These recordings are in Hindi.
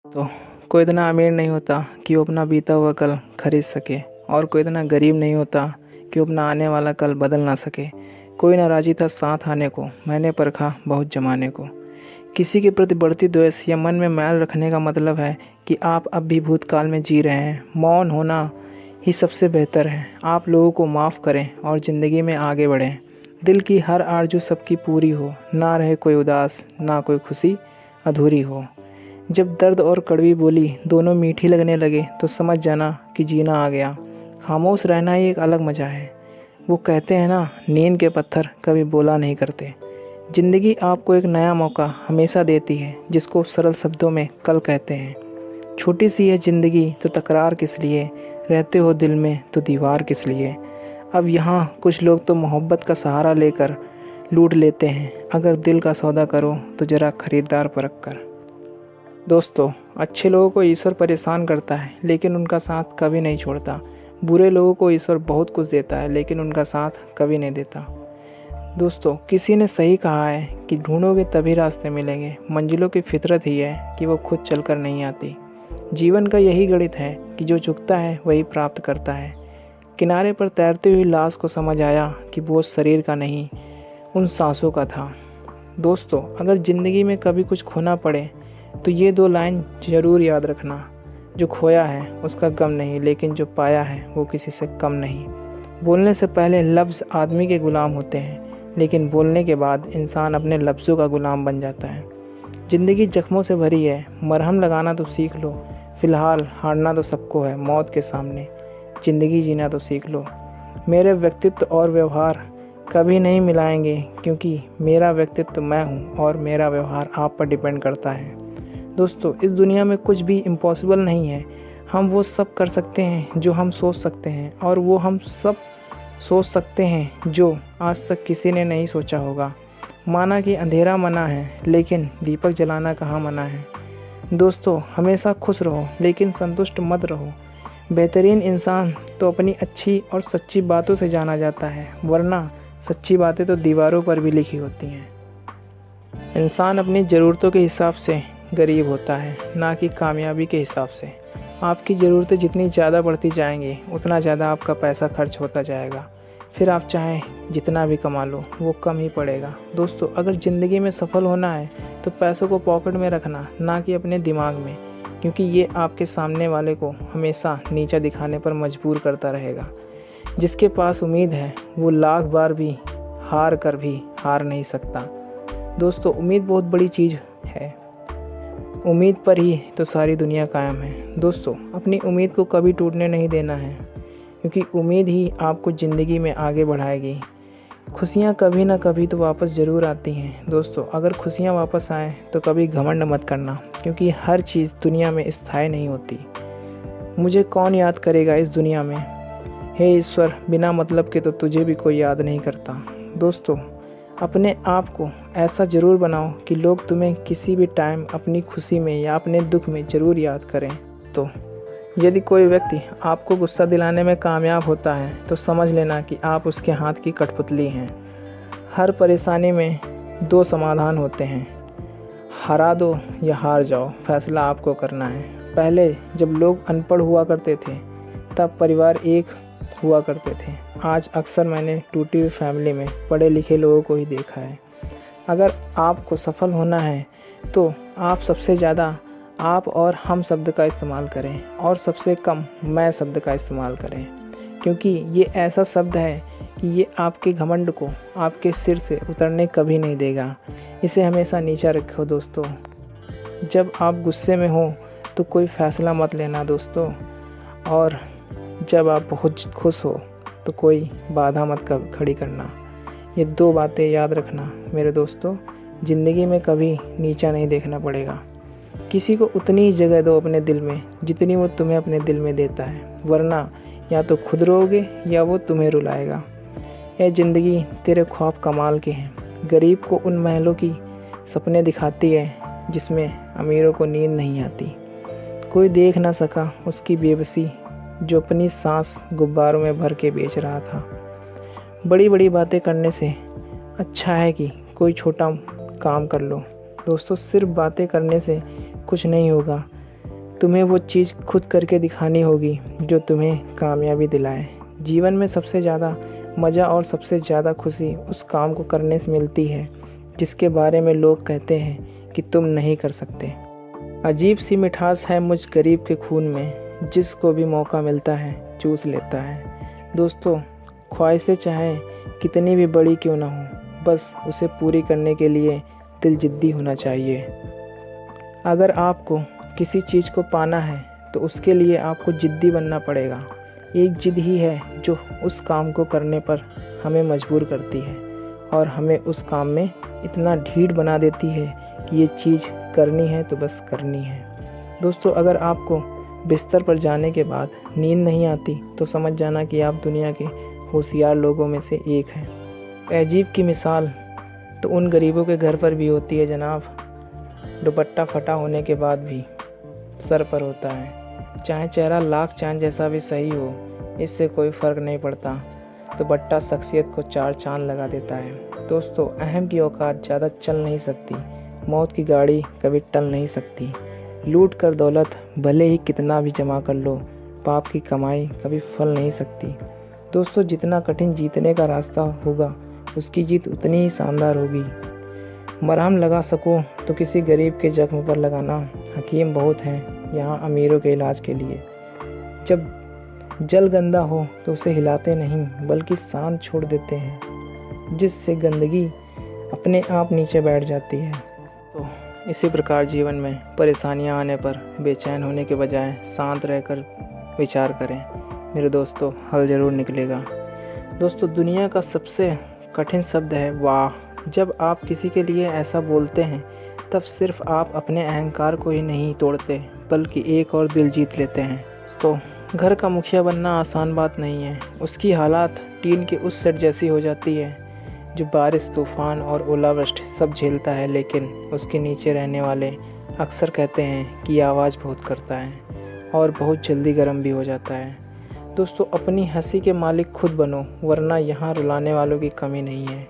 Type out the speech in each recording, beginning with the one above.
तो कोई इतना अमीर नहीं होता कि वो अपना बीता हुआ कल खरीद सके, और कोई इतना गरीब नहीं होता कि वो अपना आने वाला कल बदल ना सके। कोई ना राजी था साथ आने को, मैंने परखा बहुत जमाने को। किसी के प्रति बढ़ती द्वेष या मन में मैल रखने का मतलब है कि आप अब भी भूतकाल में जी रहे हैं। मौन होना ही सबसे बेहतर है। आप लोगों को माफ़ करें और ज़िंदगी में आगे बढ़ें। दिल की हर आरज़ू सबकी पूरी हो, ना रहे कोई उदास, ना कोई खुशी अधूरी हो। जब दर्द और कड़वी बोली दोनों मीठी लगने लगे तो समझ जाना कि जीना आ गया। खामोश रहना ही एक अलग मज़ा है। वो कहते हैं ना, नींद के पत्थर कभी बोला नहीं करते। ज़िंदगी आपको एक नया मौका हमेशा देती है, जिसको सरल शब्दों में कल कहते हैं। छोटी सी है ज़िंदगी तो तकरार किस लिए, रहते हो दिल में तो दीवार किस लिए। अब यहाँ कुछ लोग तो मोहब्बत का सहारा लेकर लूट लेते हैं। अगर दिल का सौदा करो तो ज़रा खरीदार परख कर। दोस्तों, अच्छे लोगों को ईश्वर परेशान करता है लेकिन उनका साथ कभी नहीं छोड़ता। बुरे लोगों को ईश्वर बहुत कुछ देता है लेकिन उनका साथ कभी नहीं देता। दोस्तों, किसी ने सही कहा है कि ढूंढोगे तभी रास्ते मिलेंगे। मंजिलों की फितरत ही है कि वो खुद चलकर नहीं आती। जीवन का यही गणित है कि जो झुकता है वही प्राप्त करता है। किनारे पर तैरती हुई लाश को समझ आया कि बोझ शरीर का नहीं, उन सांसों का था। दोस्तों, अगर ज़िंदगी में कभी कुछ खोना पड़े तो ये दो लाइन ज़रूर याद रखना। जो खोया है उसका गम नहीं, लेकिन जो पाया है वो किसी से कम नहीं। बोलने से पहले लफ्ज़ आदमी के गुलाम होते हैं, लेकिन बोलने के बाद इंसान अपने लफ्ज़ों का गुलाम बन जाता है। ज़िंदगी जख्मों से भरी है, मरहम लगाना तो सीख लो। फ़िलहाल हारना तो सबको है, मौत के सामने ज़िंदगी जीना तो सीख लो। मेरे व्यक्तित्व और व्यवहार कभी नहीं मिलाएंगे, क्योंकि मेरा व्यक्तित्व मैं हूँ और मेरा व्यवहार आप पर डिपेंड करता है। दोस्तों, इस दुनिया में कुछ भी इम्पॉसिबल नहीं है। हम वो सब कर सकते हैं जो हम सोच सकते हैं, और वो हम सब सोच सकते हैं जो आज तक किसी ने नहीं सोचा होगा। माना कि अंधेरा मना है, लेकिन दीपक जलाना कहाँ मना है। दोस्तों, हमेशा खुश रहो लेकिन संतुष्ट मत रहो। बेहतरीन इंसान तो अपनी अच्छी और सच्ची बातों से जाना जाता है, वरना सच्ची बातें तो दीवारों पर भी लिखी होती हैं। इंसान अपनी ज़रूरतों के हिसाब से गरीब होता है, ना कि कामयाबी के हिसाब से। आपकी ज़रूरतें जितनी ज़्यादा बढ़ती जाएंगी उतना ज़्यादा आपका पैसा खर्च होता जाएगा। फिर आप चाहें जितना भी कमा लो वो कम ही पड़ेगा। दोस्तों, अगर ज़िंदगी में सफल होना है तो पैसों को पॉकेट में रखना, ना कि अपने दिमाग में, क्योंकि ये आपके सामने वाले को हमेशा नीचा दिखाने पर मजबूर करता रहेगा। जिसके पास उम्मीद है वो लाख बार भी हार कर भी हार नहीं सकता। दोस्तों, उम्मीद बहुत बड़ी चीज़ है। उम्मीद पर ही तो सारी दुनिया कायम है। दोस्तों, अपनी उम्मीद को कभी टूटने नहीं देना है, क्योंकि उम्मीद ही आपको ज़िंदगी में आगे बढ़ाएगी। खुशियाँ कभी ना कभी तो वापस ज़रूर आती हैं। दोस्तों, अगर खुशियाँ वापस आएँ तो कभी घमंड मत करना, क्योंकि हर चीज़ दुनिया में स्थायी नहीं होती। मुझे कौन याद करेगा इस दुनिया में, हे ईश्वर, बिना मतलब के तो तुझे भी कोई याद नहीं करता। दोस्तों, अपने आप को ऐसा ज़रूर बनाओ कि लोग तुम्हें किसी भी टाइम अपनी खुशी में या अपने दुख में ज़रूर याद करें। तो यदि कोई व्यक्ति आपको गुस्सा दिलाने में कामयाब होता है तो समझ लेना कि आप उसके हाथ की कठपुतली हैं। हर परेशानी में दो समाधान होते हैं, हरा दो या हार जाओ, फैसला आपको करना है। पहले जब लोग अनपढ़ हुआ करते थे तब परिवार एक हुआ करते थे। आज अक्सर मैंने टूटी हुई फैमिली में पढ़े लिखे लोगों को ही देखा है। अगर आपको सफल होना है तो आप सबसे ज़्यादा आप और हम शब्द का इस्तेमाल करें, और सबसे कम मैं शब्द का इस्तेमाल करें, क्योंकि ये ऐसा शब्द है कि ये आपके घमंड को आपके सिर से उतरने कभी नहीं देगा। इसे हमेशा नीचा रखो। दोस्तों, जब आप गुस्से में हो तो कोई फ़ैसला मत लेना दोस्तों, और जब आप बहुत खुश हो तो कोई बाधा मत खड़ी करना। ये दो बातें याद रखना मेरे दोस्तों। ज़िंदगी में कभी नीचा नहीं देखना पड़ेगा। किसी को उतनी ही जगह दो अपने दिल में जितनी वो तुम्हें अपने दिल में देता है, वरना या तो खुद रोओगे या वो तुम्हें रुलाएगा। यह ज़िंदगी तेरे ख्वाब कमाल के हैं। गरीब को उन महलों की सपने दिखाती है जिसमें अमीरों को नींद नहीं आती। कोई देख ना सका उसकी बेबसी, जो अपनी सांस गुब्बारों में भर के बेच रहा था। बड़ी बड़ी बातें करने से अच्छा है कि कोई छोटा काम कर लो। दोस्तों, सिर्फ बातें करने से कुछ नहीं होगा। तुम्हें वो चीज़ खुद करके दिखानी होगी जो तुम्हें कामयाबी दिलाए। जीवन में सबसे ज़्यादा मज़ा और सबसे ज़्यादा खुशी उस काम को करने से मिलती है जिसके बारे में लोग कहते हैं कि तुम नहीं कर सकते। अजीब सी मिठास है मुझ गरीब के खून में, जिसको भी मौका मिलता है चूस लेता है। दोस्तों, ख्वाहिशें चाहे कितनी भी बड़ी क्यों ना हो, बस उसे पूरी करने के लिए दिल जिद्दी होना चाहिए। अगर आपको किसी चीज़ को पाना है तो उसके लिए आपको जिद्दी बनना पड़ेगा। एक जिद ही है जो उस काम को करने पर हमें मजबूर करती है और हमें उस काम में इतना ढीठ बना देती है कि ये चीज़ करनी है तो बस करनी है। दोस्तों, अगर आपको बिस्तर पर जाने के बाद नींद नहीं आती तो समझ जाना कि आप दुनिया के होशियार लोगों में से एक हैं। तहजीब की मिसाल तो उन गरीबों के घर पर भी होती है जनाब। दुपट्टा फटा होने के बाद भी सर पर होता है। चाहे चेहरा लाख चांद जैसा भी सही हो, इससे कोई फ़र्क नहीं पड़ता। दुपट्टा शख्सियत को 4 चांद लगा देता है। दोस्तों, अहम की औकात ज़्यादा चल नहीं सकती। मौत की गाड़ी कभी टल नहीं सकती। लूट कर दौलत भले ही कितना भी जमा कर लो, पाप की कमाई कभी फल नहीं सकती। दोस्तों, जितना कठिन जीतने का रास्ता होगा उसकी जीत उतनी ही शानदार होगी। मरहम लगा सको तो किसी गरीब के जख्म पर लगाना। हकीम बहुत हैं यहाँ अमीरों के इलाज के लिए। जब जल गंदा हो तो उसे हिलाते नहीं बल्कि शांत छोड़ देते हैं, जिससे गंदगी अपने आप नीचे बैठ जाती है। तो इसी प्रकार जीवन में परेशानियां आने पर बेचैन होने के बजाय शांत रहकर विचार करें। मेरे दोस्तों, हल ज़रूर निकलेगा। दोस्तों, दुनिया का सबसे कठिन शब्द है वाह। जब आप किसी के लिए ऐसा बोलते हैं तब सिर्फ आप अपने अहंकार को ही नहीं तोड़ते बल्कि एक और दिल जीत लेते हैं। तो घर का मुखिया बनना आसान बात नहीं है। उसकी हालात टीन के उस सेट जैसी हो जाती है जो बारिश, तूफ़ान और ओलावृष्टि सब झेलता है, लेकिन उसके नीचे रहने वाले अक्सर कहते हैं कि आवाज़ बहुत करता है और बहुत जल्दी गर्म भी हो जाता है। दोस्तों, अपनी हंसी के मालिक खुद बनो, वरना यहाँ रुलाने वालों की कमी नहीं है।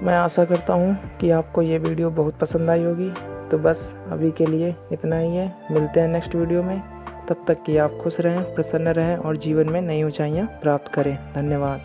मैं आशा करता हूँ कि आपको ये वीडियो बहुत पसंद आई होगी। तो बस अभी के लिए इतना ही है। मिलते हैं नेक्स्ट वीडियो में। तब तक कि आप खुश रहें, प्रसन्न रहें और जीवन में नई ऊंचाइयाँ प्राप्त करें। धन्यवाद।